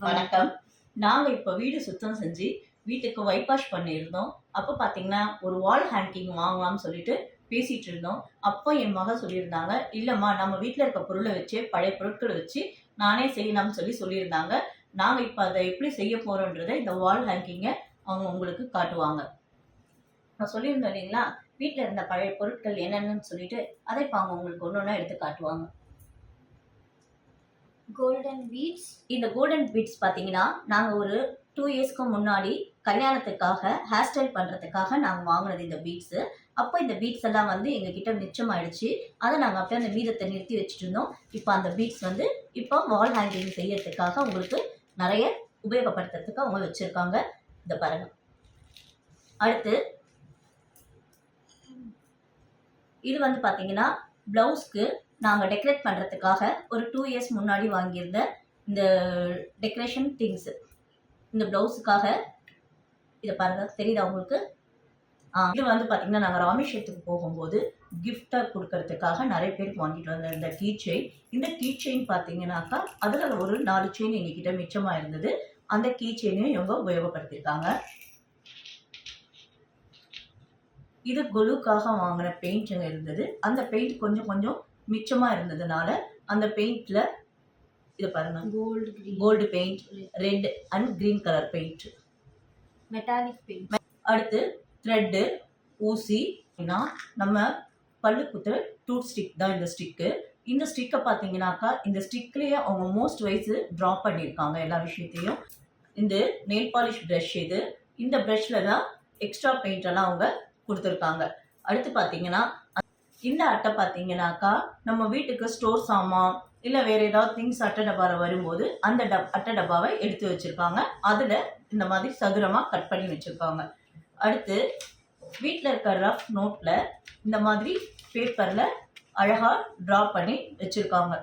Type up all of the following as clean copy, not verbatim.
வணக்கம். நாங்க இப்ப வீடு சுத்தம் செஞ்சு வீட்டுக்கு ஒயிட் வாஷ் பண்ணியிருந்தோம். அப்ப பார்த்தீங்கன்னா, ஒரு வால் ஹேங்கிங் வாங்கலாம்னு சொல்லிட்டு பேசிட்டு இருந்தோம். அப்போ என் மக சொல்லியிருந்தாங்க, "இல்லம்மா நம்ம வீட்ல இருக்க பொருள வச்சே பழைய பொருட்கள வச்சு நானே செய்யலாம்னு சொல்லியிருந்தாங்க. நாங்க இப்ப அத எப்படி செய்ய போறோம்ன்றத இந்த வால் ஹேங்கிங்க அவங்க உங்களுக்கு காட்டுவாங்க." நான் சொல்லியிருந்தேன் இல்லைங்களா? வீட்ல இருந்த பழைய பொருட்கள் என்னென்னன்னு சொல்லிட்டு, அத இப்ப அவங்க உங்களுக்கு ஒண்ணொண்ணா எடுத்து காட்டுவாங்க. Golden beads. இந்த கோல்டன் பீட்ஸ் பார்த்தீங்கன்னா, நாங்க ஒரு 2 இயர்ஸ்க்கு முன்னாடி கல்யாணத்துக்காக ஹேர் ஸ்டைல் பண்றதுக்காக நாங்க வாங்குனது இந்த பீட்ஸு. அப்போ இந்த பீட்ஸ் எல்லாம் வந்து எங்ககிட்ட மிச்சமாயிடுச்சு. அத நாங்க அப்படியே அந்த மீதத்த நிறுத்தி வச்சுட்டு இருந்தோம். இப்ப அந்த பீட்ஸ் வந்து இப்போ வால் ஹேங்கிங் செய்யறதுக்காக உங்களுக்கு நெறைய உபயோகப்படுத்துறதுக்கு அவங்க வச்சிருக்காங்க. இத பாருங்க. அடுத்து இது வந்து பார்த்தீங்கன்னா, ப்ளவுஸ்க்கு நாங்க டெக்கரேட் பண்றதுக்காக ஒரு 2 இயர்ஸ் முன்னாடி வாங்கியிருந்த இந்த டெக்கரேஷன் திங்ஸ். இந்த ப்ளவுஸுக்காக இத பாருங்க. தெரியுதா உங்களுக்கு? இது வந்து பார்த்தீங்கன்னா, நாங்க ராமேஸ்வரத்துக்கு போகும்போது கிஃப்ட்டா குடுக்கறதுக்காக நெறைய பேருக்கு வாங்கிட்டு வந்த இந்த கீ செயின். இந்த கீ செயின் பார்த்தீங்கன்னாக்கா, அதுல ஒரு 4 செயின் எங்ககிட்ட மிச்சமா இருந்தது. அந்த கீ செயினையும் இவங்க உபயோகப்படுத்தியிருக்காங்க. இது கொலுக்காக வாங்குன பெயிண்ட்ங்க இருந்தது. அந்த பெயிண்ட் கொஞ்சம் கொஞ்சம் மிச்சமா இருந்ததுனால, அந்த பெயிண்ட்ல இத பாருங்க. Gold paint, red and green colour paint. Metallic paint. அடுத்து த்ரெட், ஊசி. நம்ம பல்லு குத்துற டூத் ஸ்டிக் தான் இந்த ஸ்டிக்கு. இந்த ஸ்டிக்க பார்த்தீங்கன்னாக்கா, இந்த ஸ்டிக்லயே அவங்க மோஸ்ட் வைஸ் டிரா பண்ணியிருக்காங்க எல்லா விஷயத்தையும். இந்த நெயில் பாலிஷ் பிரஷ் இது. இந்த பிரஷ்ல தான் எக்ஸ்ட்ரா பெயிண்ட் எல்லாம் அவங்க குடுத்துருக்காங்க. அடுத்து பார்த்தீங்கன்னா, இந்த அட்டை பார்த்தீங்கன்னாக்கா, நம்ம வீட்டுக்கு ஸ்டோர் சாமான் இல்ல வேற ஏதாவது திங்ஸ் அட்டை டப்பால வரும்போது அந்த அட்டை டப்பாவை எடுத்து வச்சிருக்காங்க. அதுல இந்த மாதிரி சதுரமா கட் பண்ணி வச்சிருக்காங்க. அடுத்து வீட்ல இருக்க ரஃப் நோட்ல இந்த மாதிரி பேப்பர்ல அழகா டிரா பண்ணி வச்சிருக்காங்க.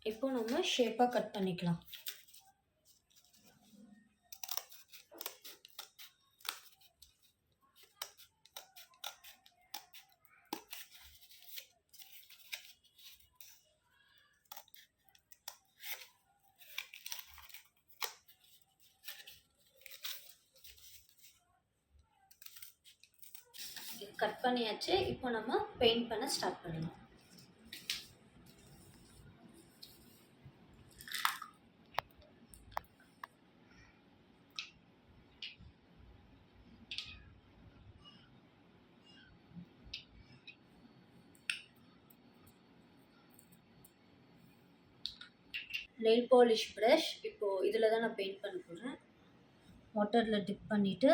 இப்போ நம்ம ஷேப்பா கட் பண்ணிக்கலாம். கட் பண்ணியாச்சு. இப்போ நம்ம பெயிண்ட் பண்ண ஸ்டார்ட் பண்ணலாம். நெயில் பாலிஷ் ப்ரஷ் இப்போ இதில் தான் நான் பெயிண்ட் பண்ண போகிறேன். வாட்டரில் டிப் பண்ணிவிட்டு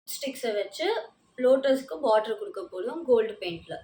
ஸ்டிக்ஸை வச்சு லோட்டஸ்க்கு பார்டர் கொடுக்க போதும் கோல்டு பெயிண்டில்.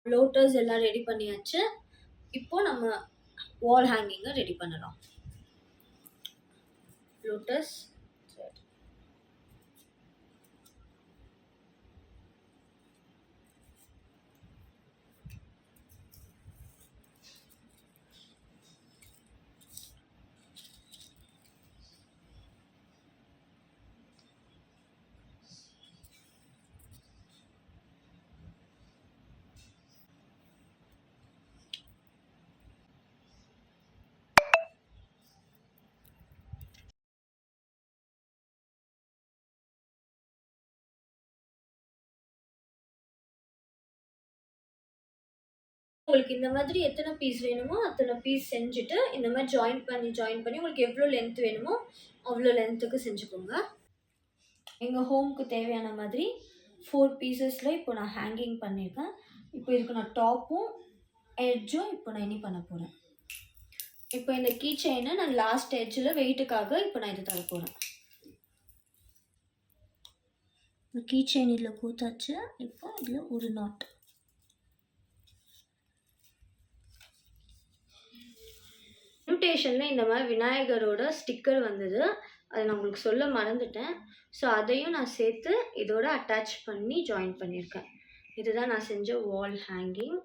லோட்டஸ் எல்லாம் ரெடி பண்ணியாச்சு. இப்போ நம்ம வால் ஹேங்கிங்கை ரெடி பண்ணலாம். லோட்டஸ் உங்களுக்கு இந்த மாதிரி எத்தனை பீஸ் வேணுமோ அத்தனை பீஸ் செஞ்சுட்டு இந்த மாதிரி ஜாயின் பண்ணி உங்களுக்கு எவ்வளோ லென்த் வேணுமோ அவ்வளோ லென்த்துக்கு செஞ்சுக்கோங்க. எங்கள் ஹோம்க்கு தேவையான மாதிரி 4 பீசஸில் இப்போ நான் ஹேங்கிங் பண்ணியிருக்கேன். இப்போ இதுக்கு நான் டாப்பும் எட்ஜும் இப்போ நான் இனி பண்ண போகிறேன். இப்போ இந்த கீ செயினை நான் லாஸ்ட் எட்ஜில் வெயிட்டுக்காக இப்போ நான் இது தர போகிறேன். கீ செயின் இதில் கூத்தாச்சு. இப்போ இதில் ஒரு நாட். இன்விடேஷனில் இந்த மாதிரி விநாயகரோட ஸ்டிக்கர் வந்தது. அதை நான் உங்களுக்கு சொல்ல மறந்துட்டேன். ஸோ அதையும் நான் சேர்த்து இதோட அட்டாச் பண்ணி ஜாயின் பண்ணியிருக்கேன். இதுதான் நான் செஞ்ச வால் ஹேங்கிங்.